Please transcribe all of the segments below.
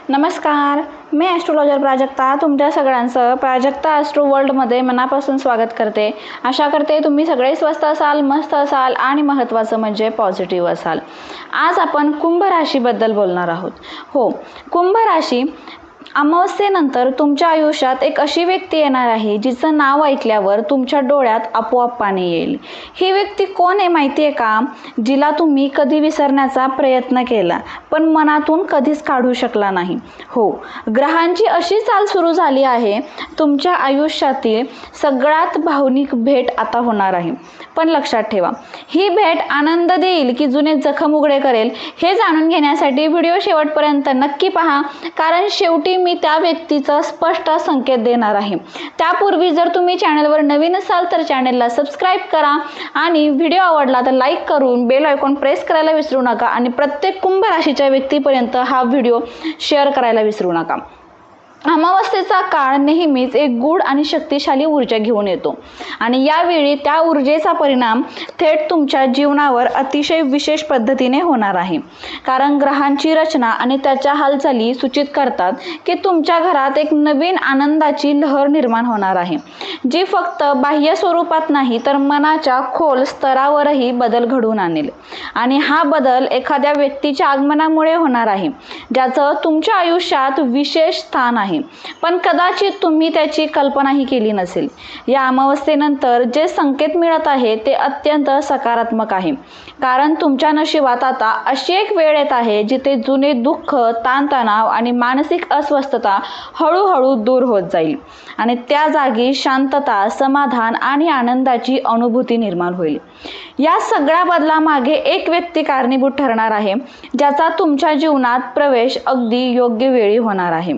नमस्कार, मी ॲस्ट्रोलॉजर प्राजक्ता तुमच्या सगळ्यांचं प्राजक्ता ॲस्ट्रो वर्ल्डमध्ये मनापासून स्वागत करते. आशा करते तुम्ही सगळे स्वस्त असाल, मस्त असाल आणि महत्त्वाचं म्हणजे पॉझिटिव्ह असाल. आज आपण कुंभ राशीबद्दल बोलणार आहोत. हो, कुंभ राशी अमावस्येनंतर तुमच्या आयुष्यात एक अशी व्यक्ती येणार आहे जिचं नाव ऐकल्यावर तुमच्या डोळ्यात आपोआप पाणी येईल. ही व्यक्ती कोण आहे माहिती आहे का? जिला तुम्ही कधी विसरण्याचा प्रयत्न केला पण मनातून कधीच काढू शकला नाही. हो, ग्रहांची अशी चाल सुरू झाली आहे. तुमच्या आयुष्यातील सगळ्यात भावनिक भेट आता होणार आहे. पण लक्षात ठेवा, ही भेट आनंद देईल की जुने जखम उघडे करेल हे जाणून घेण्यासाठी व्हिडिओ शेवटपर्यंत नक्की पहा, कारण शेवटी मी त्या व्यक्तीचा स्पष्ट संकेत देणार आहे. त्यापूर्वी जर तुम्ही चॅनलवर नवीन असाल तर चॅनलला सबस्क्राईब करा आणि व्हिडिओ आवडला तर लाईक करून बेल आयकॉन प्रेस करायला विसरू नका आणि प्रत्येक कुंभ राशीच्या व्यक्तीपर्यंत हा व्हिडिओ शेअर करायला विसरू नका. अमावस्येचा काळ नेहमीच एक गूढ आणि शक्तिशाली ऊर्जा घेऊन येतो आणि यावेळी त्या ऊर्जेचा परिणाम थेट तुमच्या जीवनावर अतिशय विशेष पद्धतीने होणार आहे. कारण ग्रहांची रचना आणि त्याच्या हालचाली सूचित करतात की तुमच्या घरात एक नवीन आनंदाची लहर निर्माण होणार आहे, जी फक्त बाह्य स्वरूपात नाही तर मनाच्या खोल स्तरावरही बदल घडवून आणेल. आणि हा बदल एखाद्या व्यक्तीच्या आगमनामुळे होणार आहे ज्याचं तुमच्या आयुष्यात विशेष स्थान आहे, पण कदाचित तुम्ही त्याची कल्पनाही केली नसेल. या अमावस्येनंतर जे संकेत मिळत आहे ते अत्यंत सकारात्मक आहे, कारण तुमच्या नशिबात आता अशी एक वेळ येत आहे जिथे जुने दुःख, ताणतणाव आणि मानसिक अस्वस्थता हळूहळू दूर होत जाईल आणि त्या जागी शांतता, समाधान आणि आनंदाची अनुभूती निर्माण होईल. या सगळ्या बदलामागे एक व्यक्ती कारणीभूत ठरणार आहे ज्याचा तुमच्या जीवनात प्रवेश अगदी योग्य वेळी होणार आहे.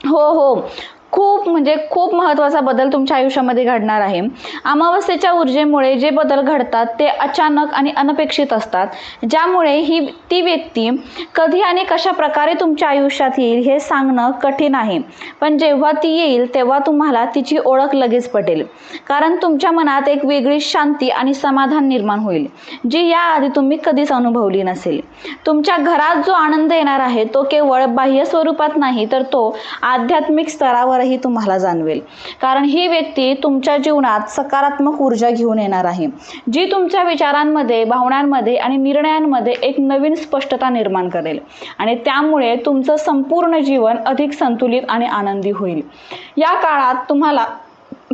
हो, खूप महत्त्वाचा बदल तुमच्या आयुष्यामध्ये घडणार आहे. अमावस्येच्या ऊर्जेमुळे जे बदल घडतात ते अचानक आणि अनपेक्षित असतात, ज्यामुळे ती व्यक्ती कधी आणि कशा प्रकारे तुमच्या आयुष्यात येईल हे सांगणं कठीण आहे. पण जेव्हा ती येईल तेव्हा तुम्हाला तिची ओळख लगेच पटेल, कारण तुमच्या मनात एक वेगळी शांती आणि समाधान निर्माण होईल जी याआधी तुम्ही कधीच अनुभवली नसेल. तुमच्या घरात जो आनंद येणार आहे तो केवळ बाह्य स्वरूपात नाही तर तो आध्यात्मिक स्तरावर ही तुम्हाला जाणवेल, कारण ही व्यक्ती तुमच्या जीवनात सकारात्मक ऊर्जा घेऊन येणार आहे जी तुमच्या विचारांमध्ये, भावनांमध्ये आणि निर्णयांमध्ये एक नवीन स्पष्टता निर्माण करेल आणि त्यामुळे तुमचं संपूर्ण जीवन अधिक संतुलित आणि आनंदी होईल. या काळात तुम्हाला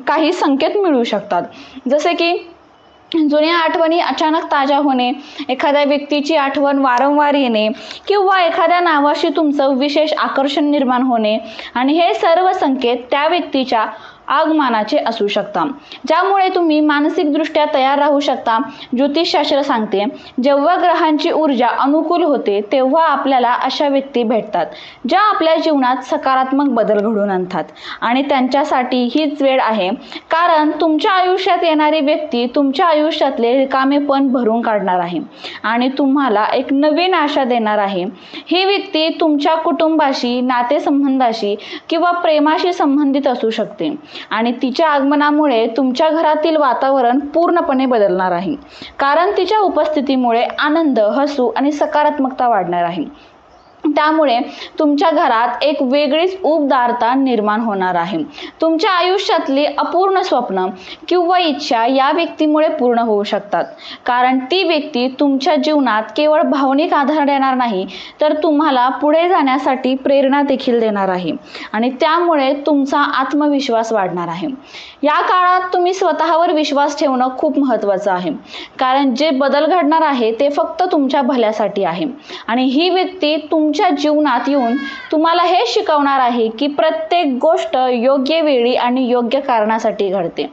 काही संकेत मिळू शकतात, जसे की जुन्या आठवणी अचानक ताज्या होणे, एखाद्या व्यक्तीची आठवण वारंवार येणे किंवा एखाद्या नावाशी तुमचं विशेष आकर्षण निर्माण होणे, आणि हे सर्व संकेत त्या व्यक्तीच्या आगमनाचे असू शकतात, ज्यामुळे तुम्ही मानसिकदृष्ट्या तयार राहू शकता. ज्योतिषशास्त्र सांगते, जेव्हा ग्रहांची ऊर्जा अनुकूल होते तेव्हा आपल्याला अशा व्यक्ती भेटतात ज्या आपल्या जीवनात सकारात्मक बदल घडवून आणतात आणि त्यांच्यासाठी हीच वेळ आहे, कारण तुमच्या आयुष्यात येणारी व्यक्ती तुमच्या आयुष्यातले रिकामेपण भरून काढणार आहे आणि तुम्हाला एक नवीन आशा देणार आहे. ही व्यक्ती तुमच्या कुटुंबाशी, नातेसंबंधाशी किंवा प्रेमाशी संबंधित असू शकते आणि तिच्या आगमनामुळे तुमच्या घरातील वातावरण पूर्णपणे बदलणार आहे, कारण तिच्या उपस्थितीमुळे आनंद, हसू आणि सकारात्मकता वाढणार आहे. त्यामुळे तुमच्या घरात एक वेगळीच उबदारता निर्माण होणार आहे. तुमच्या आयुष्यातली अपूर्ण स्वप्न किंवा इच्छा या व्यक्तीमुळे पूर्ण होऊ शकतात, कारण ती व्यक्ती तुमच्या जीवनात केवळ भावनिक आधार देणार नाही तर तुम्हाला पुढे जाण्यासाठी प्रेरणा देखील देणार आहे आणि त्यामुळे तुमचा आत्मविश्वास वाढणार आहे. या काळात तुम्ही स्वतःवर विश्वास ठेवणं खूप महत्त्वाचं आहे, कारण जे बदल घडणार आहे ते फक्त तुमच्या भल्यासाठी आहे आणि ही व्यक्ती तुमच्या जीवनात येऊन तुम्हाला हे शिकवणार आहे की प्रत्येक गोष्ट योग्य वेळी आणि योग्य कारणासाठी घडते.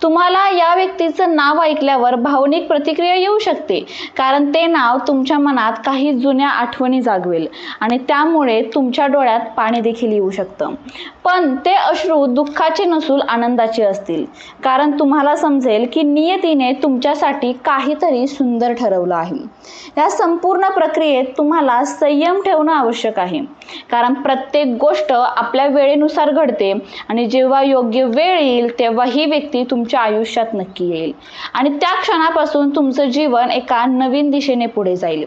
तुम्हाला या व्यक्तीचं नाव ऐकल्यावर भावनिक प्रतिक्रिया येऊ शकते, कारण ते नाव तुमच्या मनात काही जुन्या आठवणी जागवेल आणि त्यामुळे तुमच्या डोळ्यात पाणी देखील येऊ शकतं. पण ते अश्रू दुःखाचे नसून आनंदाचे असतील, कारण तुम्हाला समजेल की नियतीने तुमच्यासाठी काहीतरी सुंदर ठरवलं आहे. या संपूर्ण प्रक्रियेत तुम्हाला संयम ठेवणं ठेवणं आवश्यक आहे, कारण प्रत्येक गोष्ट आपल्या वेळेनुसार घडते आणि जेव्हा योग्य वेळ येईल तेव्हा ही व्यक्ती तुमच्या आयुष्यात नक्की येईल आणि त्या क्षणापासून तुमचं जीवन एका नवीन दिशेने पुढे जाईल.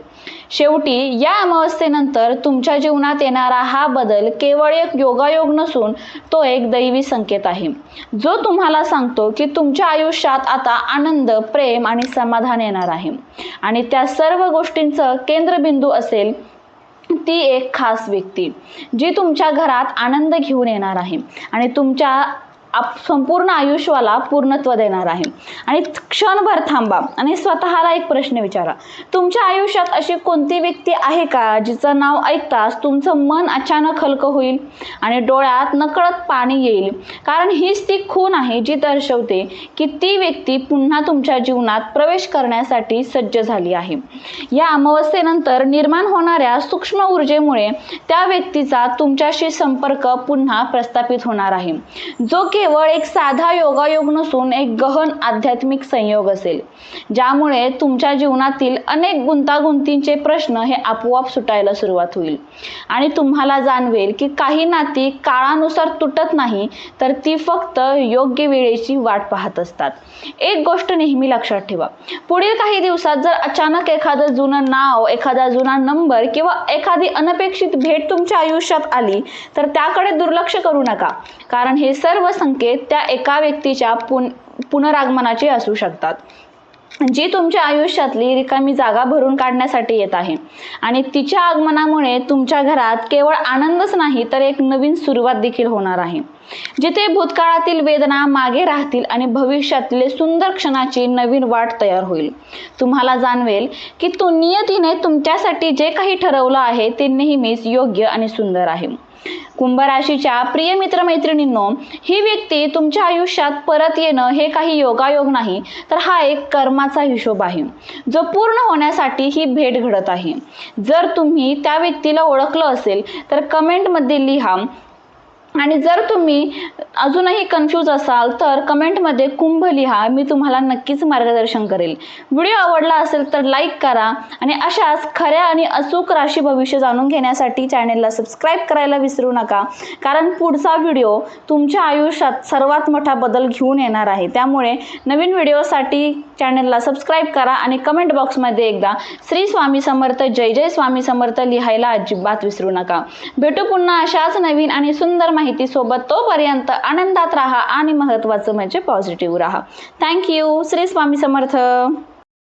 शेवटी या अमावस्येनंतर तुमच्या जीवनात येणारा हा बदल केवळ एक योगायोग नसून तो एक दैवी संकेत आहे, जो तुम्हाला सांगतो की तुमच्या आयुष्यात आता आनंद, प्रेम आणि समाधान येणार आहे आणि त्या सर्व गोष्टींचं केंद्रबिंदू असेल ती एक खास व्यक्ती, जी तुमच्या घरात आनंद घेऊन येणार आहे आणि तुमच्या संपूर्ण आयुष्याला पूर्णत्व देणार आहे. आणि क्षणभर थांबा आणि स्वतःला एक प्रश्न विचारा, तुमच्या आयुष्यात अशी कोणती व्यक्ती आहे का जिचं नाव ऐकताच तुमचं मन अचानक हलकं होईल आणि डोळ्यात नकळत पाणी येईल, कारण हीच ती खूण आहे जी दर्शवते की ती व्यक्ती पुन्हा तुमच्या जीवनात प्रवेश करण्यासाठी सज्ज झाली आहे. या अमावस्येनंतर निर्माण होणाऱ्या सूक्ष्म ऊर्जेमुळे त्या व्यक्तीचा तुमच्याशी संपर्क पुन्हा प्रस्थापित होणार आहे, जो केवळ एक साधा योगायोग नसून एक गहन आध्यात्मिक संयोग असेल, ज्यामुळे तुमच्या जीवनातील अनेक गुंतागुंतींचे प्रश्न हे आपोआप सुटायला सुरुवात होईल आणि तुम्हाला जाणवेल की काही नाती काळानुसार तुटत नाही, तर ती फक्त योग्य वेळेची वाट पाहत असतात. एक गोष्ट नेहमी लक्षात ठेवा, पुढील काही दिवसात जर अचानक एखादं जुनं नाव, एखादा जुना नंबर किंवा एखादी अनपेक्षित भेट तुमच्या आयुष्यात आली तर त्याकडे दुर्लक्ष करू नका, कारण हे सर्व संकेत त्या एका व्यक्तीच्या पुनरागमनाचे असू शकतात, जी तुमच्या आयुष्यातली रिकामी जागा भरून काढण्यासाठी येत आहे आणि तिच्या आगमनामुळे तुमच्या घरात केवळ आनंदच नाही तर एक नवीन सुरुवात देखील होणार आहे, जिथे भूतकाळातील वेदना मागे राहतील आणि भविष्यातले सुंदर क्षणाची नवीन वाट तयार होईल. तुम्हाला जाणवेल की नियतीने तुमच्यासाठी जे काही ठरवलं आहे ते नेहमीच योग्य आणि सुंदर आहे. कुंभ राशीच्या प्रिय मित्रमैत्रिणींनो, ही व्यक्ती तुमच्या आयुष्यात परत येणं हे काही योगायोग नाही, तर हा एक कर्माचा हिशोब आहे, जो पूर्ण होण्यासाठी ही भेट घडत आहे. जर तुम्ही त्या व्यक्तीला ओळखलं असेल तर कमेंटमध्ये लिहा आणि जर तुम्ही अजूनही कन्फ्यूज असाल तर कमेंटमध्ये कुंभ लिहा, मी तुम्हाला नक्कीच मार्गदर्शन करेल. व्हिडिओ आवडला असेल तर लाईक करा आणि अशाच खऱ्या आणि अचूक राशी भविष्य जाणून घेण्यासाठी चॅनेलला सबस्क्राईब करायला विसरू नका, कारण पुढचा व्हिडिओ तुमच्या आयुष्यात सर्वात मोठा बदल घेऊन येणार आहे. त्यामुळे नवीन व्हिडिओसाठी चॅनेलला सबस्क्राईब करा आणि कमेंट बॉक्समध्ये एकदा श्री स्वामी समर्थ, जय जय स्वामी समर्थ लिहायला अजिबात विसरू नका. भेटू पुन्हा अशाच नवीन आणि सुंदर माहिती सोबत. तोपर्यंत आनंदात राहा आणि महत्त्वाचं म्हणजे पॉझिटिव्ह राहा. थँक्यू. श्री स्वामी समर्थ.